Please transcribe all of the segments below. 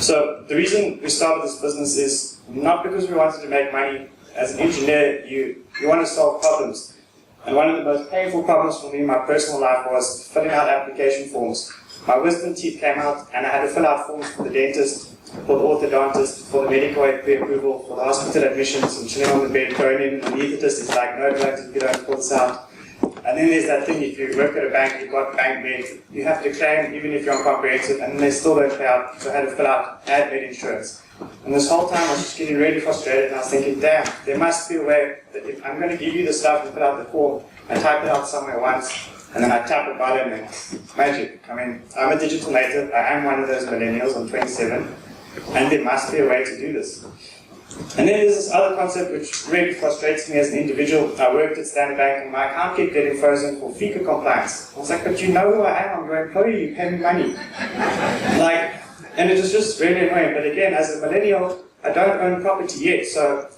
So the reason we started this business is not because we wanted to make money. As an engineer, you want to solve problems. And one of the most painful problems for me in my personal life was filling out application forms. My wisdom teeth came out, and I had to fill out forms for the dentist, for the orthodontist, for the medical aid pre-approval, for the hospital admissions, and chilling on the bed, going in, and the anaesthetist is like, no drugs if you don't fill this out. And then there's that thing, if you work at a bank, you've got bank med, you have to claim even if you're on comprehensive, and they still don't pay out, so I had to fill out ad med insurance. And this whole time I was just getting really frustrated, and I was thinking, damn, there must be a way that if I'm going to give you the stuff and fill out the form, I type it out somewhere once, and then I tap a button and magic. I mean, I'm a digital native, I am one of those millennials, I'm 27, and there must be a way to do this. And then there's this other concept which really frustrates me as an individual. I worked at Standard Bank and my account kept getting frozen for FICA compliance. I was like, but you know who I am, I'm your employee, you pay me money. And it was just really annoying. But again, as a millennial, I don't own property yet, so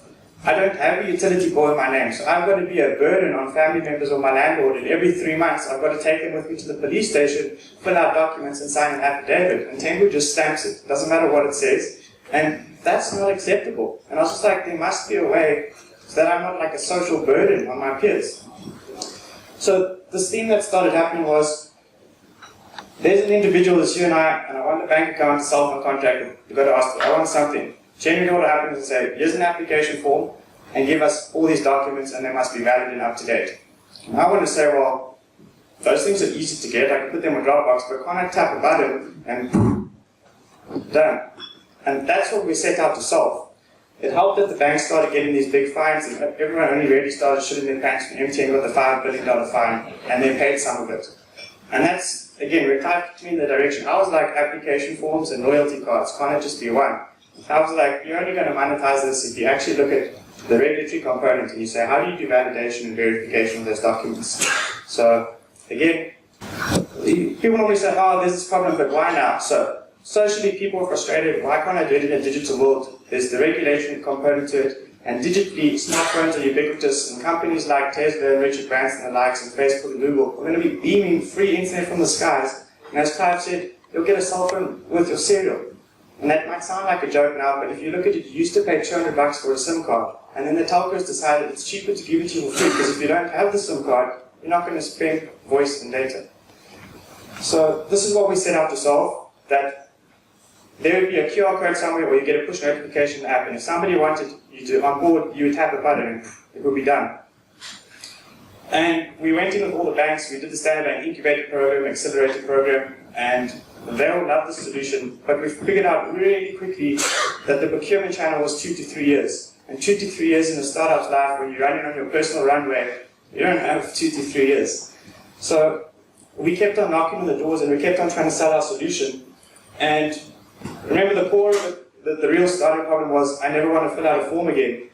I don't have a utility bill in my name. So I've got to be a burden on family members or my landlord, and every 3 months I've got to take them with me to the police station, fill out documents and sign an affidavit, and Tengu just stamps it. Doesn't matter what it says. And that's not acceptable. And I was just like, there must be a way so that I'm not like a social burden on my peers. So this thing that started happening was, there's an individual, it's you and I want a bank account to solve a contract. You've got to ask them, I want something. Generally what happens is say, here's an application form, and give us all these documents, and they must be valid and up to date. And I want to say, well, those things are easy to get, I can put them in Dropbox, but can't I tap a button and done? And that's what we set out to solve. It helped that the banks started getting these big fines, and everyone only really started shitting their pants when MTN got the $5 billion fine, and they paid some of it. And that's, again, we're kind of in the direction. I was like, application forms and loyalty cards, can't it just be one? I was like, you're only going to monetize this if you actually look at the regulatory component and you say, how do you do validation and verification of those documents? So, again, people normally say, oh, there's this problem, but why now? So, socially, people are frustrated. Why can't I do it in a digital world? There's the regulatory component to it, and digitally, smartphones are ubiquitous, and companies like Tesla and Richard Branson and the likes, and Facebook and Google are going to be beaming free internet from the skies. And as Clive said, you'll get a cell phone with your cereal. And that might sound like a joke now, but if you look at it, you used to pay $200 for a SIM card, and then the telcos decided it's cheaper to give it to you for free, because if you don't have the SIM card, you're not going to spend voice and data. So this is what we set out to solve, that there would be a QR code somewhere where you get a push notification app, and if somebody wanted you to onboard, you would tap a button and it would be done. And we went in with all the banks, we did the Standard Bank incubator program, accelerator program, and they all loved the solution, but we figured out really quickly that the procurement channel was 2 to 3 years. And 2 to 3 years in a startup's life, when you're running on your personal runway, you don't have 2 to 3 years. So we kept on knocking on the doors and we kept on trying to sell our solution. And remember, the core of it, the real starting problem was, I never want to fill out a form again.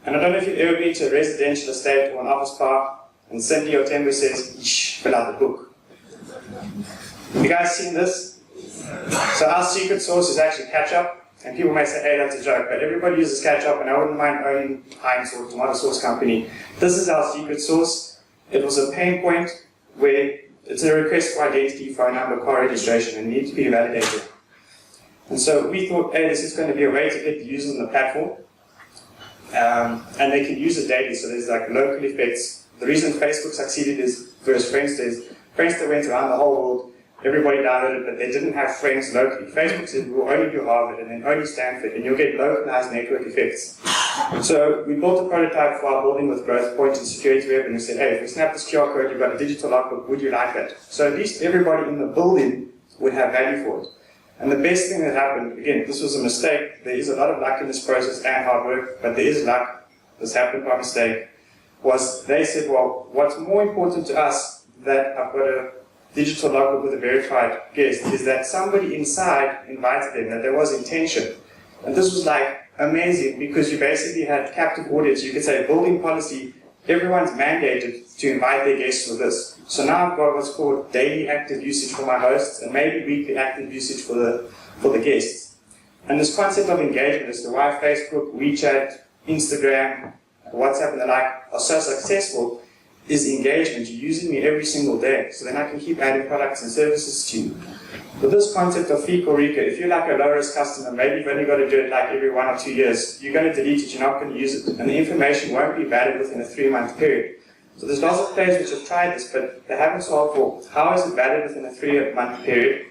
And I don't know if you've ever been to a residential estate or an office park, and Cindy or Tembu says, shh, fill out the book. Have you guys seen this? So our secret sauce is actually ketchup, and people may say, hey, that's a joke, but everybody uses ketchup, and I wouldn't mind owning Heinz or tomato sauce company. This is our secret sauce. It was a pain point where it's a request for identity, phone number, car registration, and it needs to be validated. And so we thought, hey, this is going to be a way to get the users on the platform, and they can use it daily, so there's like local effects. The reason Facebook succeeded is versus Friendster went around the whole world, everybody downloaded it, but they didn't have friends locally. Facebook said, we'll only do Harvard and then only Stanford, and you'll get localized network effects. So we built a prototype for our building with growth point and security web, and we said, hey, if we snap this QR code, you've got a digital logbook, would you like that? So at least everybody in the building would have value for it. And the best thing that happened, again, this was a mistake, there is a lot of luck in this process and hard work, but there is luck, this happened by mistake, was they said, well, what's more important to us that I've got a digital logbook with a verified guest is that somebody inside invited them, that there was intention. And this was like amazing because you basically had captive audience. You could say building policy, everyone's mandated to invite their guests for this. So now I've got what's called daily active usage for my hosts and maybe weekly active usage for the guests. And this concept of engagement is the why Facebook, WeChat, Instagram, WhatsApp and the like are so successful is engagement. You're using me every single day, so then I can keep adding products and services to you. With this concept of fecal RECA, if you're like a low-risk customer, maybe you've only got to do it like every 1 or 2 years, you're going to delete it, you're not going to use it, and the information won't be valid within a 3-month period. So there's lots of players which have tried this, but they haven't solved for how is it valid within a 3-month period,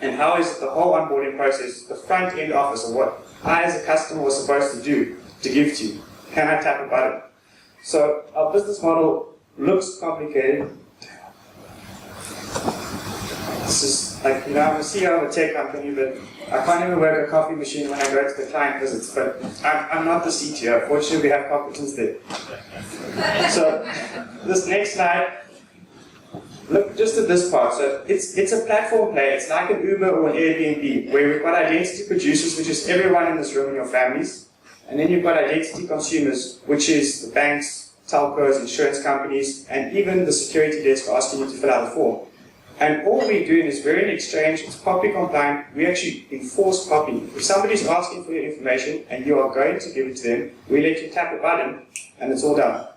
and how is it the whole onboarding process, the front end office of what I as a customer was supposed to do to give to you. Can I tap a button? So our business model looks complicated. This is like, I'm a CEO of a tech company, but I can't even work a coffee machine when I go to the client visits. But I'm not the CTO. Fortunately, we have competence there. So this next slide, look just at this part. So it's a platform play. It's like an Uber or an Airbnb, where we've got identity producers, which is everyone in this room and your families. And then you've got identity consumers, which is the banks, telcos, insurance companies, and even the security desk asking you to fill out a form. And all we're doing is we're in exchange, it's POPI compliant, we actually enforce POPI. If somebody's asking for your information and you are going to give it to them, we let you tap a button and it's all done.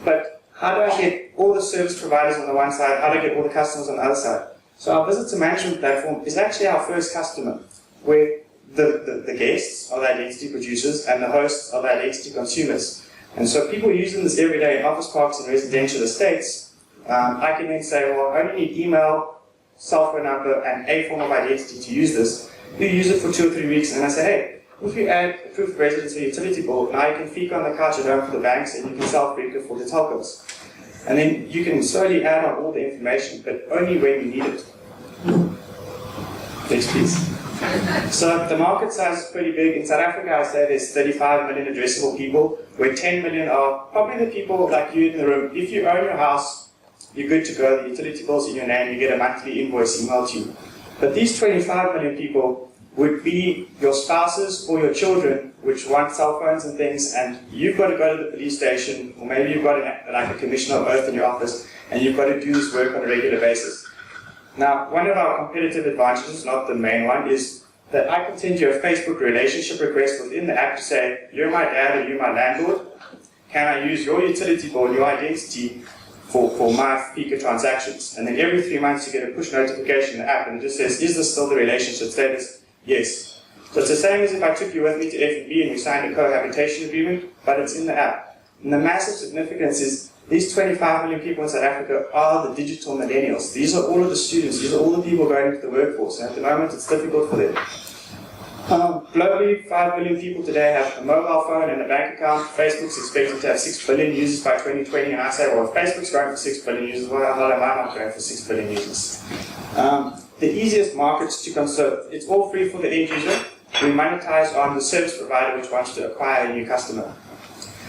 But how do I get all the service providers on the one side, how do I get all the customers on the other side? So our visitor management platform is actually our first customer, where the guests are the identity producers and the hosts are the identity consumers. And so people using this every day in office parks and residential estates, I can then say, well, I only need email, cell phone number, and a form of identity to use this. You use it for 2 or 3 weeks, and I say, hey, if you add a proof of residence or utility bill, now you can feek on the couch at home for the banks, and you can self-RECA for the telcos. And then you can slowly add on all the information, but only when you need it. Next, please. So the market size is pretty big. In South Africa, I say there's 35 million addressable people, where 10 million are probably the people like you in the room. If you own your house, you're good to go, the utility bill's in your name, you get a monthly invoice emailed to you. But these 25 million people would be your spouses or your children, which want cell phones and things, and you've got to go to the police station, or maybe you've got like a commissioner of oath in your office, and you've got to do this work on a regular basis. Now, one of our competitive advantages, not the main one, is that I can send you a Facebook relationship request within the app to say, you're my dad or you're my landlord, can I use your utility bill, your identity, for my FICA transactions. And then every 3 months you get a push notification in the app and it just says, is this still the relationship status? Yes. So it's the same as if I took you with me to F&B and we signed a cohabitation agreement, but it's in the app. And the massive significance is these 25 million people in South Africa are the digital millennials. These are all of the students, these are all the people going into the workforce, and at the moment it's difficult for them. Globally, 5 billion people today have a mobile phone and a bank account. Facebook's expected to have 6 billion users by 2020, and I say, well, if Facebook's going for 6 billion users, why the hell am I not going for 6 billion users? The easiest markets to conserve, it's all free for the end user. We monetize on the service provider which wants to acquire a new customer.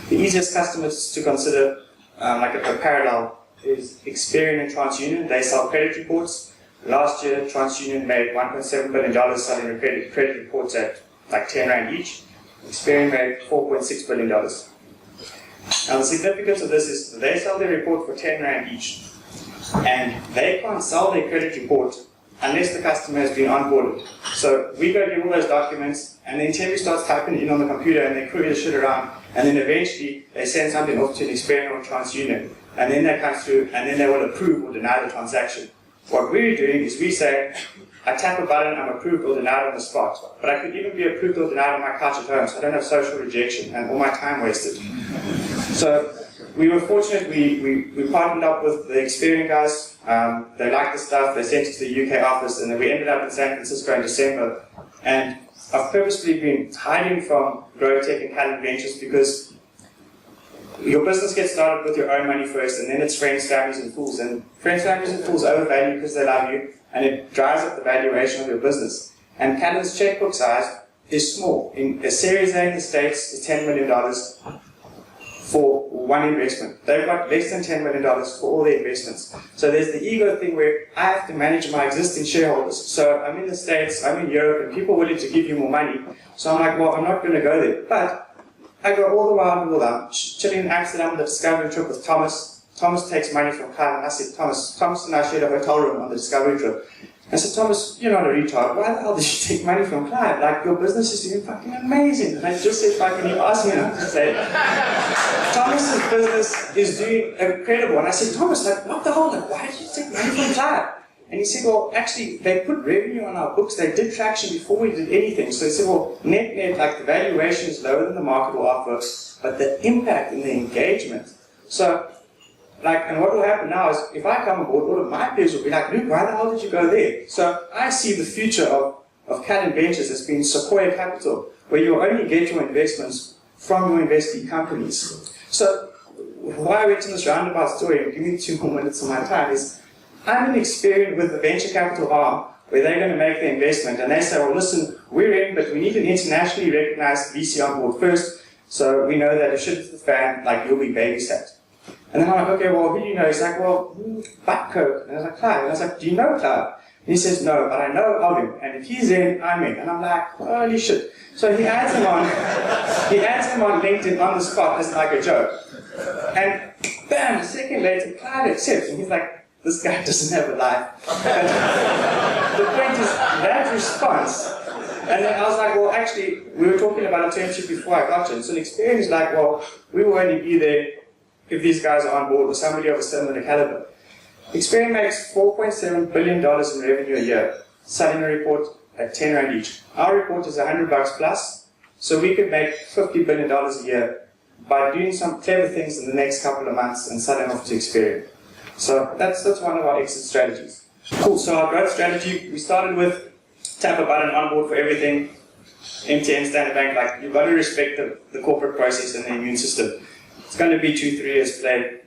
The easiest customers to consider, like a parallel, is Experian and TransUnion. They sell credit reports. Last year, TransUnion made $1.7 billion selling credit reports at like 10 Rand each. Experian made $4.6 billion. Now the significance of this is they sell their report for 10 Rand each. And they can't sell their credit report unless the customer has been onboarded. So we go do all those documents, and then Terry starts typing in on the computer and they query the shit around, and then eventually they send something off to an Experian or TransUnion, and then they come through and then they will approve or deny the transaction. What we're doing is we say, I tap a button, I'm approved or denied on the spot. But I could even be approved or denied on my couch at home, so I don't have social rejection and all my time wasted. So we were fortunate, we partnered up with the Experian guys. They liked the stuff, they sent it to the UK office, and then we ended up in San Francisco in December. And I've purposely been hiding from Growth Tech and Kalon Ventures because your business gets started with your own money first, and then it's friends, families, and fools. And friends, families, and fools overvalue because they love you, and it drives up the valuation of your business. And Kalon's checkbook size is small. In a Series A in the States is $10 million for one investment. They've got less than $10 million for all their investments. So there's the ego thing where I have to manage my existing shareholders. So I'm in the States, I'm in Europe, and people are willing to give you more money. So I'm like, well, I'm not going to go there. But I go all the while in the world. I'm chilling in Amsterdam on the discovery trip with Thomas. Thomas takes money from Kalon. I said, Thomas and I shared a hotel room on the discovery trip. I said, Thomas, you're not a retard. Why the hell did you take money from Clive? Like, your business is doing fucking amazing. And I just said, fucking, you asked me not to say it. Thomas's business is doing incredible. And I said, Thomas, like, what the hell? Like, why did you take money from Clive? And he said, well, actually, they put revenue on our books. They did traction before we did anything. So he said, well, net, like the valuation is lower than the market will offer, but the impact and the engagement. So, like, and what will happen now is, if I come aboard, all of my peers will be like, Luke, why the hell did you go there? So I see the future of Kalon Ventures as being Sequoia Capital, where you only get your investments from your investee companies. So why I went in this roundabout story, and give me 2 more minutes of my time, is I'm in experience with the venture capital arm, where they're going to make the investment, and they say, well, listen, we're in, but we need an internationally recognized VC on board first, so we know that if shit hits the fan, like, you'll be babysat. And then I'm like, okay, well, who do you know? He's like, well, Buckcoke. And I was like, Clive. And I was like, do you know Clive? And he says, no, but I know of him. And if he's in, I'm in. And I'm like, holy shit. So he adds him on LinkedIn on the spot as like a joke. And bam, a second later, Clive accepts. And he's like, this guy doesn't have a life. The point is, that response. And then I was like, well, actually, we were talking about a termsheet before I got you. So the experience is like, well, we will only be there if these guys are on board with somebody of a similar caliber. Experian makes $4.7 billion in revenue a year, selling a report at 10 Rand each. Our report is $100 plus, so we could make $50 billion a year by doing some clever things in the next couple of months and selling off to Experian. So that's one of our exit strategies. Cool, so our growth strategy, we started with tap a button on board for everything, MTN, Standard Bank, like you've got to respect the corporate process and the immune system. It's going to be 2-3 years play.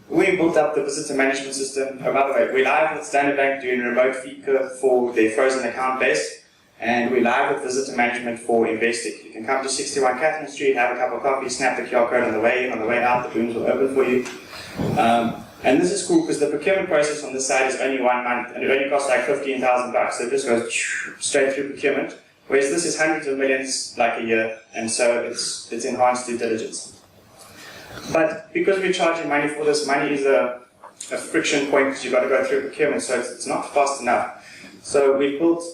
We built up the visitor management system. Oh, by the way, we're live with Standard Bank doing remote fee curve for their frozen account base, and we're live with visitor management for Investic. You can come to 61 Catherine Street, have a cup of coffee, snap the QR code on the way in, on the way out, the rooms will open for you. And this is cool because the procurement process on this side is only 1 month, and it only costs like 15,000 bucks. So it just goes straight through procurement. Whereas this is hundreds of millions like a year, and so it's enhanced due diligence. But because we're charging money for this, money is a friction point because you've got to go through procurement, so it's not fast enough. So we built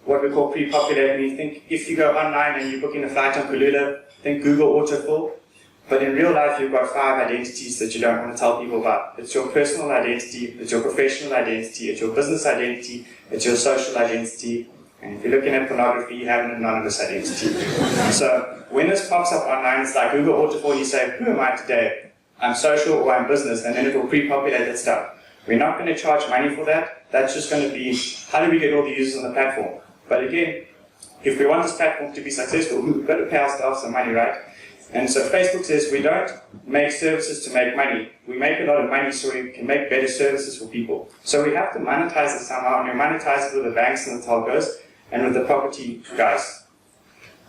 what we call pre-populate. You think if you go online and you're booking a flight on Kulula, think Google autofill. But in real life, you've got 5 identities that you don't want to tell people about. It's your personal identity, it's your professional identity, it's your business identity, it's your social identity. And if you're looking at pornography, you have an anonymous identity. So when this pops up online, it's like Google autofill, you say, who am I today? I'm social or I'm business, and then it will pre-populate that stuff. We're not going to charge money for that. That's just going to be, how do we get all the users on the platform? But again, if we want this platform to be successful, we've got to pay our staff some money, right? And so Facebook says we don't make services to make money. We make a lot of money so we can make better services for people. So we have to monetize it somehow, and we monetize it with the banks and the telcos and with the property guys.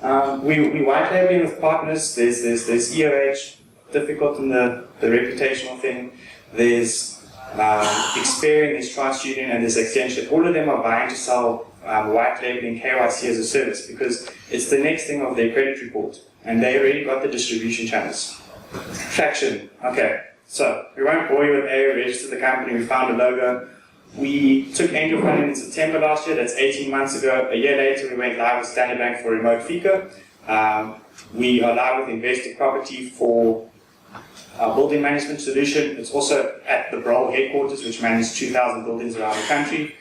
We white labeling with partners. There's EOH, difficult in the reputational thing. There's Experian, there's TransUnion, and there's Accenture. All of them are vying to sell white labeling KYC as a service because it's the next thing of their credit report. And they already got the distribution channels. Traction. Okay, so we won't bore you with A, we registered the company, we found a logo. We took angel funding in September last year, that's 18 months ago. A year later, we went live with Standard Bank for remote FICA. We are live with Investic Property for our building management solution. It's also at the Brol headquarters, which manages 2,000 buildings around the country.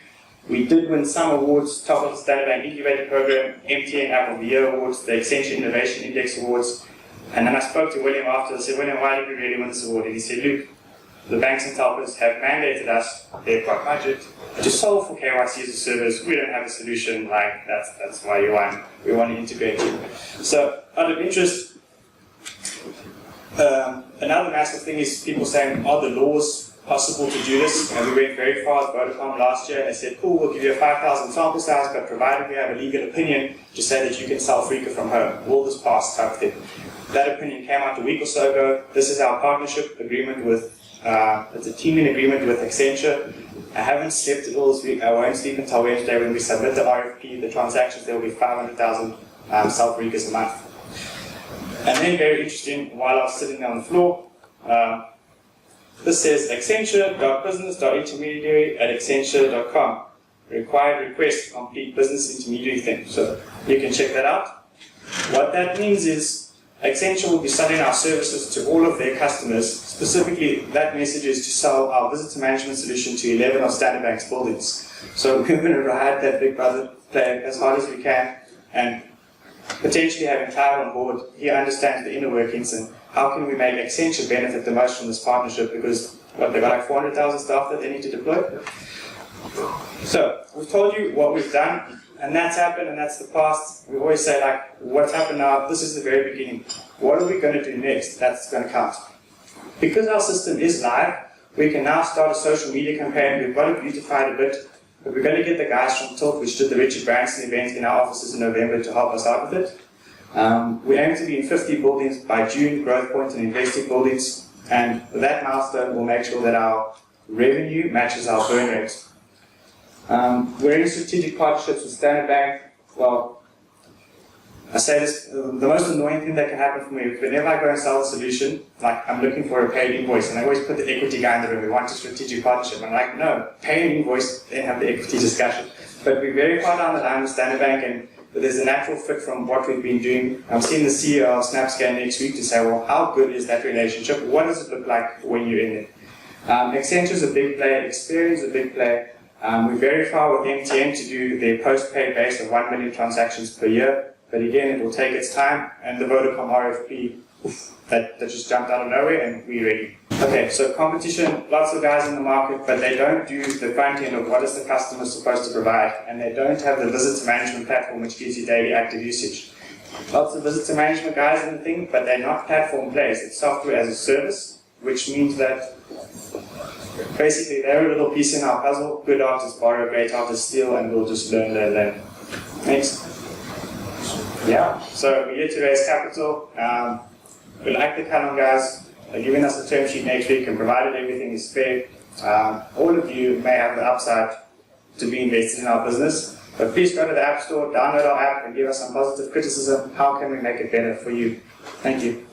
We did win some awards, top of the Standard Bank Incubator Program, MTN App of the Year Awards, the Accenture Innovation Index Awards. And then I spoke to William after, I said, William, why did we really win this award? And he said, Luke, the banks and telcos have mandated us, they've got budget, to solve for KYC as a service. We don't have a solution, like, that's why you won. We want to integrate you. So, out of interest, another massive thing is people saying, are the laws possible to do this? And we went very far with Vodacom last year. They said, cool, we'll give you a 5,000 sample size, but provided we have a legal opinion to say that you can sell Freaka from home. Will this pass type of thing. That opinion came out a week or so ago. This is our partnership agreement with, it's a teaming agreement with Accenture. I haven't slept at all this week. I won't sleep until Wednesday when we submit the RFP, the transactions. There will be 500,000 self-Freakas a month. And then, very interesting, while I was sitting on the floor, this says accenture.business.intermediary@accenture.com. Required request, complete business intermediary thing. So you can check that out. What that means is Accenture will be selling our services to all of their customers, specifically, that message is to sell our visitor management solution to 11 of Standard Bank's buildings. So we're going to ride that Big Brother play as hard as we can, and potentially having Cloud on board, he understands the inner workings and how can we make Accenture benefit the most from this partnership, because they've got like 400,000 staff that they need to deploy. So we've told you what we've done, and that's happened, and that's the past. We always say, like, what's happened now? This is the very beginning. What are we going to do next? That's going to count. Because our system is live, we can now start a social media campaign. We've got it beautified a bit, but we're going to get the guys from Tilt, which did the Richard Branson event in our offices in November, to help us out with it. We aim to be in 50 buildings by June, Growth Point and Investing buildings, and with that milestone, we'll make sure that our revenue matches our burn rate. We're in strategic partnerships with Standard Bank. Well, I say this, the most annoying thing that can happen for me, whenever I go and sell a solution, like I'm looking for a paid invoice, and I always put the equity guy in the room, we want a strategic partnership. I'm like, no, pay an invoice, then have the equity discussion. But we're very far down the line with Standard Bank, and there's a natural fit from what we've been doing. I'm seeing the CEO of SnapScan next week to say, well, how good is that relationship? What does it look like when you're in it? Accenture is a big player, Experian is a big player. We're very far with MTN to do their post-paid base of 1 million transactions per year. But again, it will take its time, and the Vodacom RFP, that just jumped out of nowhere, and we're ready. Okay, so competition, lots of guys in the market, but they don't do the front end of what is the customer supposed to provide, and they don't have the visitor management platform which gives you daily active usage. Lots of visitor management guys in the thing, but they're not platform plays. It's software as a service, which means that basically they're a little piece in our puzzle. Good artists borrow, great artists steal, and we'll just learn that. Next. Yeah, so we're here to raise capital. We like the Kalon guys. They're giving us a term sheet next week, and provided everything is fair, all of you may have the upside to be invested in our business. But please go to the App Store, download our app, and give us some positive criticism. How can we make it better for you? Thank you.